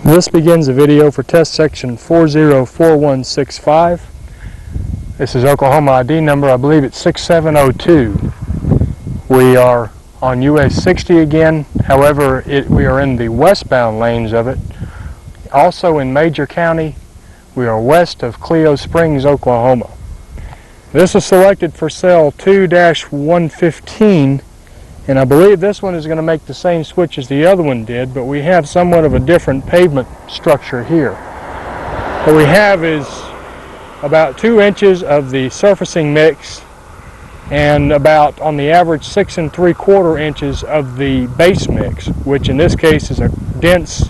This begins the video for test section 404165. This is Oklahoma ID number, I believe it's 6702. We are on US 60 again, however we are in the westbound lanes of it. Also in Major County, we are west of Cleo Springs, Oklahoma. This is selected for cell 2-115, and I believe this one is going to make the same switch as the other one did, but we have somewhat of a different pavement structure here. What we have is about 2 inches of the surfacing mix and about, on the average, 6 3/4 inches of the base mix, which in this case is a dense,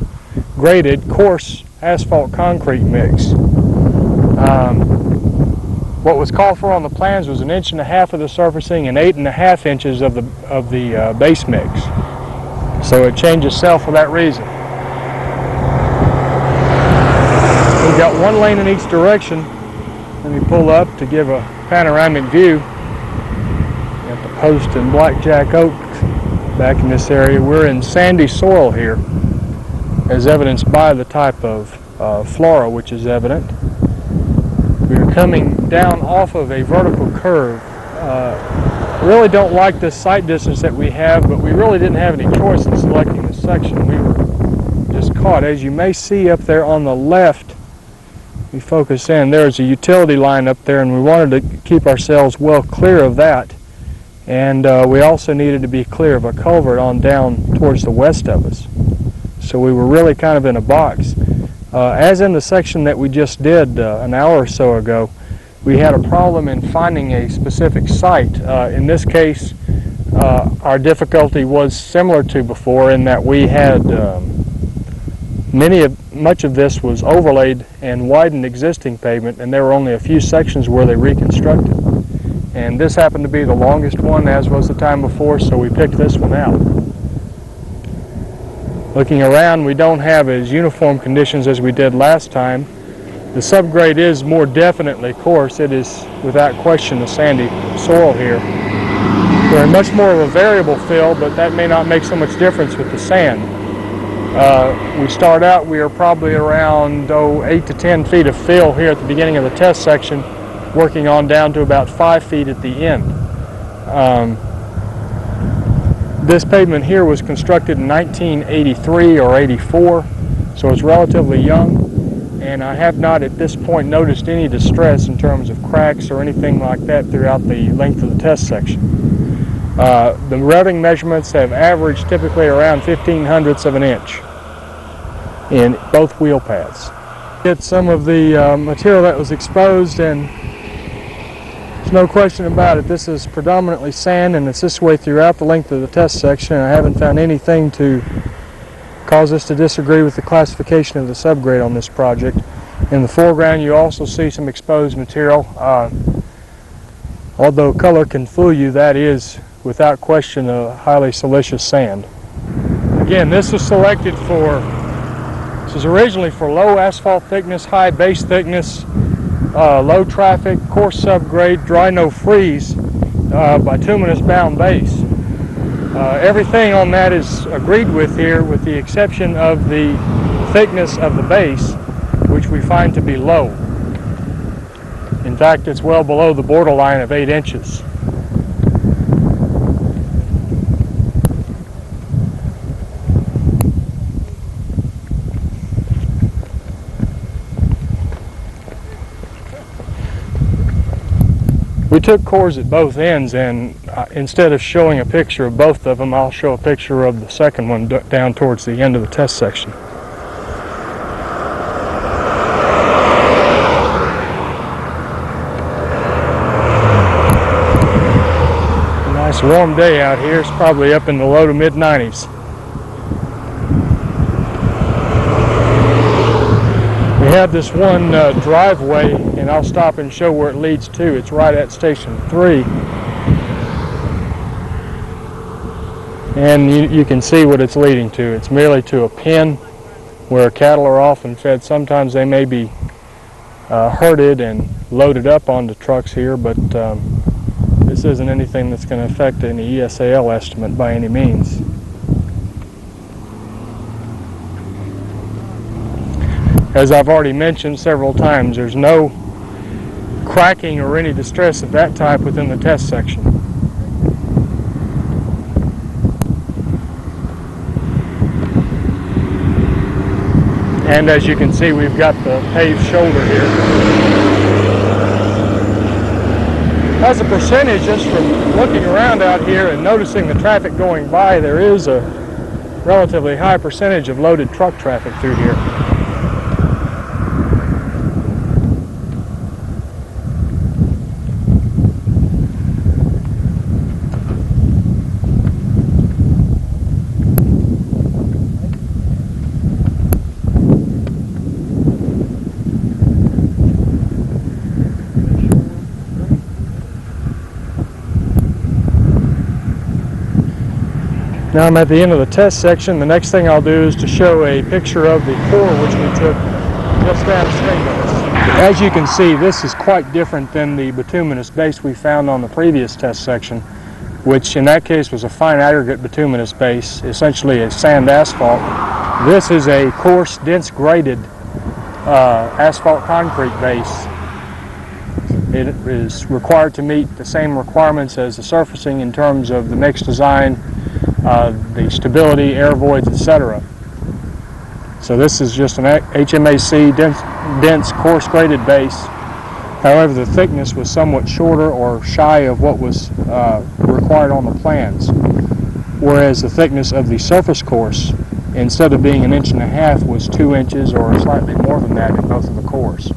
graded, coarse asphalt concrete mix. What was called for on the plans was 1.5 inches of the surfacing and 8.5 inches of the base mix. So it changes cell for that reason. We've got one lane in each direction. Let me pull up to give a panoramic view. Got the post and blackjack oak back in this area. We're in sandy soil here, as evidenced by the type of flora which is evident. We're coming down off of a vertical curve. I really don't like this sight distance that we have, but we really didn't have any choice in selecting this section. We were just caught. As you may see up there on the left, we focus in, there's a utility line up there, and we wanted to keep ourselves well clear of that. And we also needed to be clear of a culvert on down towards the west of us. So we were really kind of in a box. As in the section that we just did an hour or so ago, we had a problem in finding a specific site. In this case, our difficulty was similar to before in that we had much of this was overlaid and widened existing pavement, and there were only a few sections where they reconstructed. And this happened to be the longest one, as was the time before, so we picked this one out. Looking around, we don't have as uniform conditions as we did last time. The subgrade is more definitely coarse. It is, without question, a sandy soil here. We're in much more of a variable fill, but that may not make so much difference with the sand. We start out, we are probably around 8 to 10 feet of fill here at the beginning of the test section, working on down to about 5 feet at the end. This pavement here was constructed in 1983 or 84, so it's relatively young, and I have not at this point noticed any distress in terms of cracks or anything like that throughout the length of the test section. The routing measurements have averaged typically around 0.15 of an inch in both wheel paths. Get some of the material that was exposed, and there's no question about it. This is predominantly sand, and it's this way throughout the length of the test section. I haven't found anything to cause us to disagree with the classification of the subgrade on this project. In the foreground, you also see some exposed material. Although color can fool you, that is, without question, a highly siliceous sand. Again, this is selected for, this is originally for low asphalt thickness, high base thickness, low traffic, coarse subgrade, dry no freeze, bituminous bound base. Everything on that is agreed with here, with the exception of the thickness of the base, which we find to be low. In fact, it's well below the borderline of 8 inches. We took cores at both ends, and instead of showing a picture of both of them, I'll show a picture of the second one down towards the end of the test section. A nice warm day out here. It's probably up in the low to mid 90s. We have this one driveway, and I'll stop and show where it leads to. It's right at Station 3. And you can see what it's leading to. It's merely to a pen where cattle are often fed. Sometimes they may be herded and loaded up onto trucks here, but this isn't anything that's going to affect any ESAL estimate by any means. As I've already mentioned several times, there's no cracking or any distress of that type within the test section. And as you can see, we've got the paved shoulder here. As a percentage, just from looking around out here and noticing the traffic going by, there is a relatively high percentage of loaded truck traffic through here. Now I'm at the end of the test section. The next thing I'll do is to show a picture of the core which we took just downstream of us. As you can see, this is quite different than the bituminous base we found on the previous test section, which in that case was a fine aggregate bituminous base, essentially a sand asphalt. This is a coarse, dense graded asphalt concrete base. It is required to meet the same requirements as the surfacing in terms of the mix design, the stability, air voids, etc. So this is just an HMAC dense coarse graded base. However, the thickness was somewhat shorter or shy of what was required on the plans, whereas the thickness of the surface course, instead of being 1.5 inches, was 2 inches or slightly more than that in both of the cores.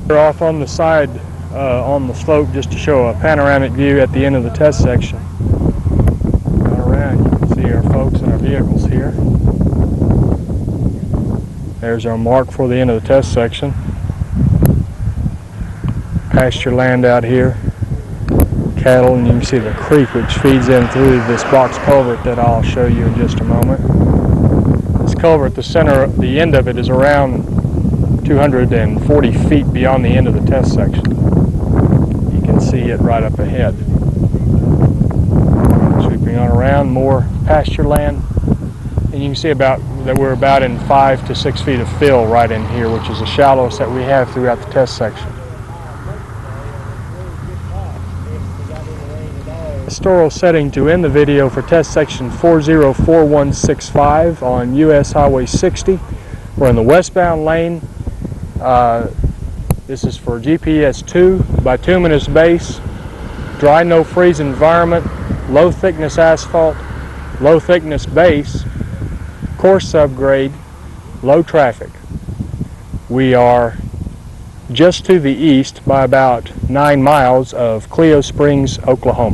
We're off on the side on the slope just to show a panoramic view at the end of the test section. Our folks and our vehicles here. There's our mark for the end of the test section. Pasture land out here, cattle, and you can see the creek which feeds in through this box culvert that I'll show you in just a moment. This culvert, the end of it is around 240 feet beyond the end of the test section. You can see it right up ahead. Sweeping on around, more pasture land, and you can see that we're about in 5 to 6 feet of fill right in here, which is the shallowest that we have throughout the test section. Pastoral setting to end the video for test section 404165 on US Highway 60. We're in the westbound lane. This is for GPS 2, bituminous base, dry no freeze environment, low thickness asphalt, low thickness base, coarse subgrade, low traffic. We are just to the east by about 9 miles of Clio Springs, Oklahoma.